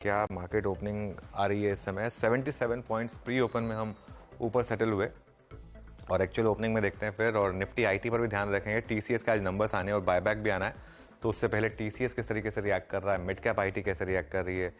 क्या market opening आ रही है इस समय 77 पॉइंट्स प्री ओपन में हम ऊपर सेटल हुए और एक्चुअल ओपनिंग में देखते हैं फिर। और निफ्टी आईटी पर भी ध्यान रखेंगे। टीसीएस का आज नंबर्स आने और बायबैक भी आना है, तो उससे पहले टीसीएस किस तरीके से रिएक्ट कर रहा है, मिड कैप आईटी कैसे रिएक्ट कर रही है,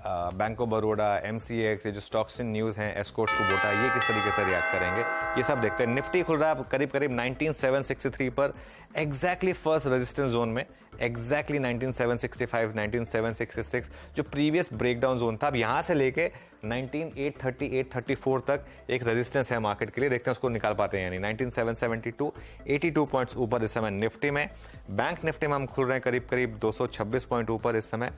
बैंक ऑफ बड़ौदा, एमसीएक्स, ये जो स्टॉक्स इन न्यूज़ हैं, एस्कॉर्ट्स को बोटा, ये किस तरीके से रिएक्ट करेंगे, ये सब देखते हैं। निफ्टी खुल रहा है करीब करीब 19763 पर, एग्जैक्टली फर्स्ट रेजिस्टेंस जोन में, एग्जैक्टली 19765, 19766 जो प्रीवियस ब्रेकडाउन जोन था। अब यहाँ से लेके 19830, 834 तक एक रेजिस्टेंस है मार्केट के लिए। देखते हैं उसको निकाल पाते हैं यानी 19772, 82 पॉइंट्स ऊपर इस समय निफ्टी में। बैंक निफ्टी में हम खुल रहे हैं करीब करीब 226 पॉइंट ऊपर इस समय,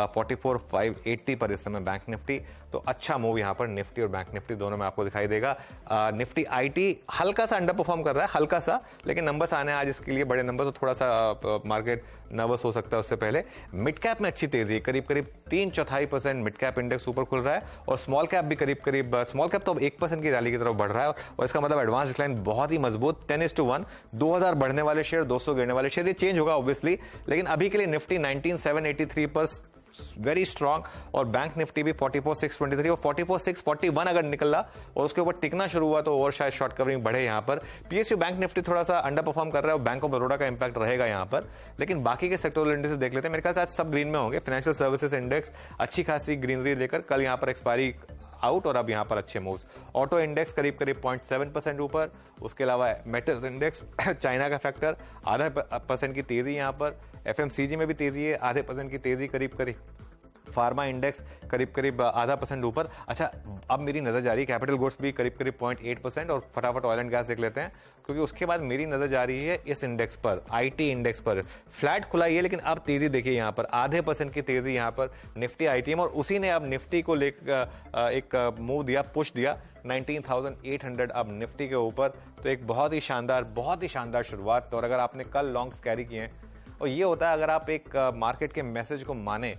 44580 पर इस समय बैंक निफ्टी। तो अच्छा मूव यहाँ पर निफ्टी और बैंक निफ्टी दोनों में आपको दिखाई देगा। निफ्टी आईटी हल्का सा अंडर परफॉर्म कर रहा है, हल्का सा, लेकिन नंबर्स आने हैं आज इसके लिए बड़े नंबर, तो थोड़ा सा मार्केट नर्वस हो सकता है उससे पहले। मिड कैप में अच्छी तेजी है, करीब करीब 3/4% मिड कैप इंडेक्स ऊपर खुल रहा है और स्मॉल कैप भी करीब करीब, स्मॉल कैप तो अब 1% की रैली की तरफ बढ़ रहा है और इसका मतलब एडवांस डिक्लाइन बहुत ही मजबूत 10:1, 2000 बढ़ने वाले शेयर, 200 गिरने वाले शेयर। ये चेंज होगा ऑब्वियसली, लेकिन अभी के लिए निफ्टी 19783 पर वेरी स्ट्रांग और बैंक निफ्टी भी 44623 और 44641 अगर निकला और उसके ऊपर टिकना शुरू हुआ तो और शायद शॉर्ट कवरिंग बढ़े यहाँ पर। पीएसयू बैंक निफ्टी थोड़ा सा अंडर परफॉर्म कर रहा है और बैंक ऑफ बड़ौदा का इंपैक्ट रहेगा यहाँ पर, लेकिन बाकी के सेक्टोरल इंडेक्स देख लेते हैं। मेरे ख्याल से आज सब ग्रीन में होंगे। फाइनेंशियल सर्विसेज इंडेक्स अच्छी खासी ग्रीनरी लेकर कल यहाँ पर एक्सपायरी आउट और अब यहाँ पर अच्छे मूव्स। ऑटो इंडेक्स करीब करीब 0.7% ऊपर, उसके अलावा मेटल्स इंडेक्स चाइना का फैक्टर 0.5% की तेजी यहाँ पर। एफएमसीजी में भी तेजी है, 0.5% की तेजी करीब करीब। फार्मा इंडेक्स करीब करीब 0.5% ऊपर। अच्छा, अब मेरी नजर जा रही है कैपिटल गुड्स भी करीब करीब 0.8% और फटाफट ऑयल एंड गैस देख लेते हैं, क्योंकि उसके बाद मेरी नजर जा रही है इस इंडेक्स पर, आईटी इंडेक्स पर। फ्लैट खुला ही है लेकिन अब तेजी देखिए यहाँ पर 0.5% की तेजी यहाँ पर निफ्टी आईटीएम, और उसी ने अब निफ्टी को लेकर एक मूव दिया, पुश दिया 19,800 अब निफ्टी के ऊपर। तो एक बहुत ही शानदार शुरुआत। और अगर आपने कल लॉन्ग्स कैरी किए हैं, और ये होता है अगर आप एक मार्केट के मैसेज को माने,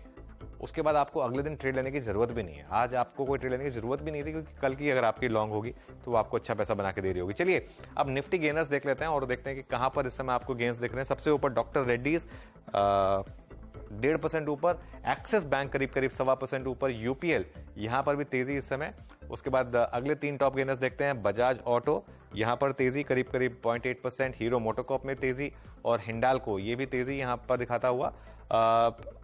उसके बाद आपको अगले दिन ट्रेड लेने की जरूरत भी नहीं है। आज आपको कोई ट्रेड लेने की जरूरत भी नहीं थी, क्योंकि कल की अगर आपकी लॉन्ग होगी तो वो आपको अच्छा पैसा बना के दे रही होगी। चलिए अब निफ्टी गेनर्स देख लेते हैं और देखते हैं कि कहां पर इस समय आपको गेन्स दिख रहे हैं। सबसे ऊपर डॉक्टर रेड्डीज 1.5% ऊपर, एक्सिस बैंक करीब करीब 1.25% ऊपर, यूपीएल यहां पर भी तेजी इस समय। उसके बाद अगले 3 टॉप गेनर्स देखते हैं। बजाज ऑटो यहां पर तेजी करीब करीब 0.8%, हीरो मोटोकॉर्प में तेजी और हिंडाल्को ये भी तेजी यहां पर दिखाता हुआ।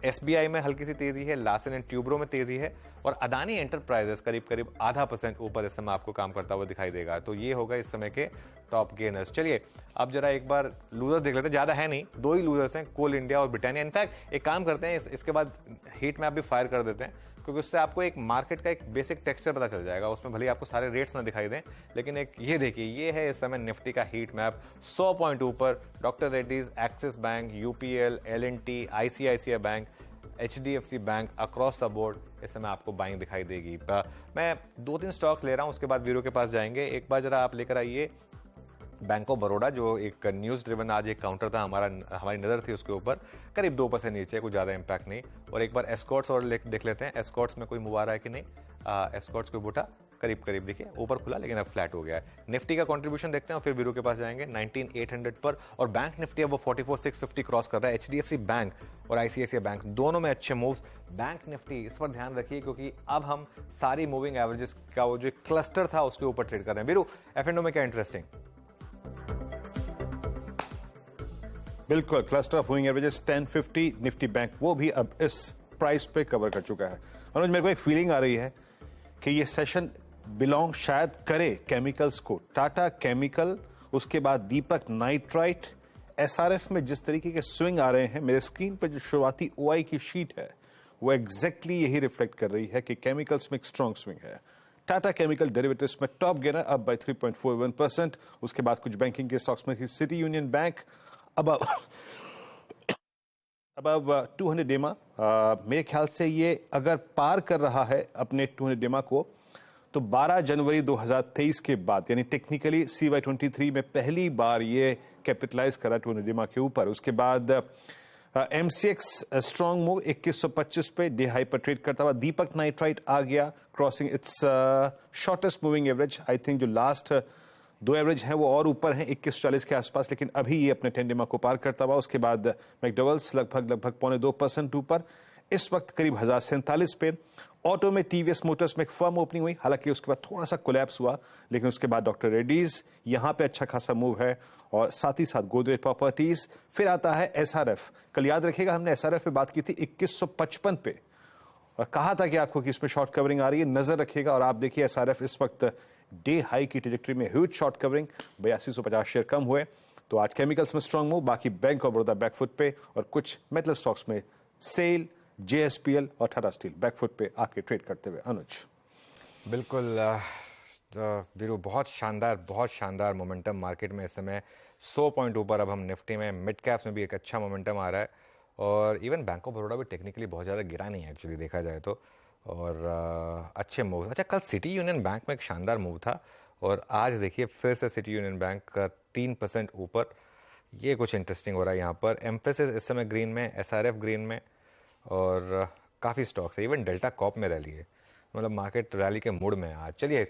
एसबीआई में हल्की सी तेजी है, लार्सन एंड ट्यूब्रो में तेजी है और अदानी एंटरप्राइजेस करीब करीब 0.5% ऊपर इस समय आपको काम करता हुआ दिखाई देगा। तो ये होगा इस समय के टॉप गेनर्स। चलिए अब जरा एक बार लूजर्स देख लेते हैं। ज्यादा है नहीं, 2 ही लूजर्स हैं, कोल इंडिया और ब्रिटानिया। इनफैक्ट एक काम करते हैं, इसके बाद हीट मैप भी फायर कर देते हैं, क्योंकि उससे आपको एक मार्केट का एक बेसिक टेक्सचर पता चल जाएगा। उसमें भले आपको सारे रेट्स ना दिखाई दें, लेकिन एक ये देखिए, ये है इस समय निफ्टी का हीट मैप। 100 पॉइंट ऊपर doctor Reddy's, axis bank, UPL, L&T, ICICI bank, HDFC bank, across the board इस समय आपको बाइंग दिखाई देगी। मैं 2-3 स्टॉक्स ले रहा हूं, उसके बाद वीडियो के पास जाएंगे। एक बार जरा आप लेकर आइए बैंक ऑफ बड़ौदा, जो एक न्यूज़ ड्रिवन आज एक काउंटर था, हमारी नज़र थी उसके ऊपर, करीब 2% नीचे, कुछ ज़्यादा इंपैक्ट नहीं। और एक बार एस्कॉर्ट्स और देख लेते हैं, एस्कॉर्ट्स में कोई मूव आ रहा है कि नहीं। एस्कॉर्ट्स को बूटा करीब करीब देखिए ऊपर खुला, लेकिन अब फ्लैट हो गया है। निफ्टी का कंट्रीब्यूशन देखते हैं और फिर वीडियो के पास जाएंगे 19800 पर। और बैंक निफ्टी अब वो 44650 क्रॉस कर रहा है। एचडीएफसी बैंक और आईसीआईसीआई बैंक दोनों में अच्छे मूव्स। बैंक निफ्टी इस पर ध्यान रखिए, क्योंकि अब हम सारी मूविंग एवरेजेस का वो जो क्लस्टर था उसके ऊपर ट्रेड कर रहे हैं। वीरू, एफ&ओ में क्या इंटरेस्टिंग? बिल्कुल, cluster of moving averages 1050, Nifty bank वो भी अब इस प्राइस पे कवर कर चुका है। मनोज, मेरे को एक फीलिंग आ रही है कि ये सेशन बिलोंग शायद करे केमिकल्स को। टाटा केमिकल, उसके बाद दीपक नाइट्राइट, एसआरएफ में जिस तरीके के स्विंग आ रहे हैं, मेरे स्क्रीन पे जो शुरुआती ओआई की शीट है वो एग्जैक्टली यही रिफ्लेक्ट कर रही है कि केमिकल्स में एक स्ट्रॉन्ग स्विंग है। टाटा केमिकल डेरिवेटिव्स में टॉप गेनर अब बाय 3.41%। उसके बाद कुछ बैंकिंग के स्टॉक्स में सिटी यूनियन बैंक अब 200 डेमा, मेरे ख्याल से ये अगर पार कर रहा है अपने 200 डेमा को, तो 12 जनवरी 2023 के बाद, यानी टेक्निकली CY23 में पहली बार ये कैपिटलाइज करा 200 डेमा के ऊपर। उसके बाद एमसीएक्स स्ट्रॉन्ग मूव 2125 पे डे हाई पर ट्रेड करता हुआ। दीपक नाइट्राइट आ गया crossing it's shortest moving average. I think जो लास्ट 2 एवरेज हैं वो और ऊपर हैं 2140 के आसपास, लेकिन अभी ये अपने 10 डेमा को पार करता हुआ। उसके बाद मैकडॉवेल्स लगभग 0.25% ऊपर। इस वक्त करीब 1047 पे। ऑटो में टीवीएस मोटर्स में एक फर्म ओपनिंग हुई, हालांकि उसके बाद थोड़ा सा कोलैप्स हुआ, लेकिन उसके बाद डॉक्टर रेड्डीज यहां पे अच्छा खासा मूव है, और साथ ही साथ गोदरेज प्रॉपर्टीज। फिर आता है एसआरएफ। कल याद रखिएगा हमने एसआरएफ पे बात की थी 2155 पे, और कहा था कि आपको कि इसमें शॉर्ट कवरिंग आ रही है, नजर रखिएगा। और आप देखिए एसआरएफ इस वक्त डे हाई की ट्रेजेक्टरी में, ह्यूज शॉर्ट कवरिंग, 8250 शेयर कम हुए। तो आज केमिकल्स में स्ट्रांग मूव, बाकी बैंक ऑफ बड़ौदा बैकफुट पे, और कुछ मेटल स्टॉक्स में सेल, जेएसपीएल और टाटा स्टील बैकफुट पे आके ट्रेड करते हुए। अनुज। बिल्कुल वीरू, बहुत शानदार मोमेंटम मार्केट में इस समय। 100 पॉइंट ऊपर अब हम निफ्टी में, मिड कैप्स में भी एक अच्छा मोमेंटम आ रहा है, और इवन बैंक ऑफ बड़ौदा भी टेक्निकली बहुत ज़्यादा गिरा नहीं है एक्चुअली देखा जाए तो, और अच्छे मूव। अच्छा, कल सिटी यूनियन बैंक में एक शानदार मूव था, और आज देखिए फिर से सिटी यूनियन बैंक का 3% ऊपर। ये कुछ इंटरेस्टिंग हो रहा है यहाँ पर। एम्फेसिस इस समय ग्रीन में, एसआरएफ ग्रीन में, और काफ़ी स्टॉक्स है, इवन डेल्टा कॉप में रैली है, मतलब मार्केट रैली के मूड में है आज। चलिए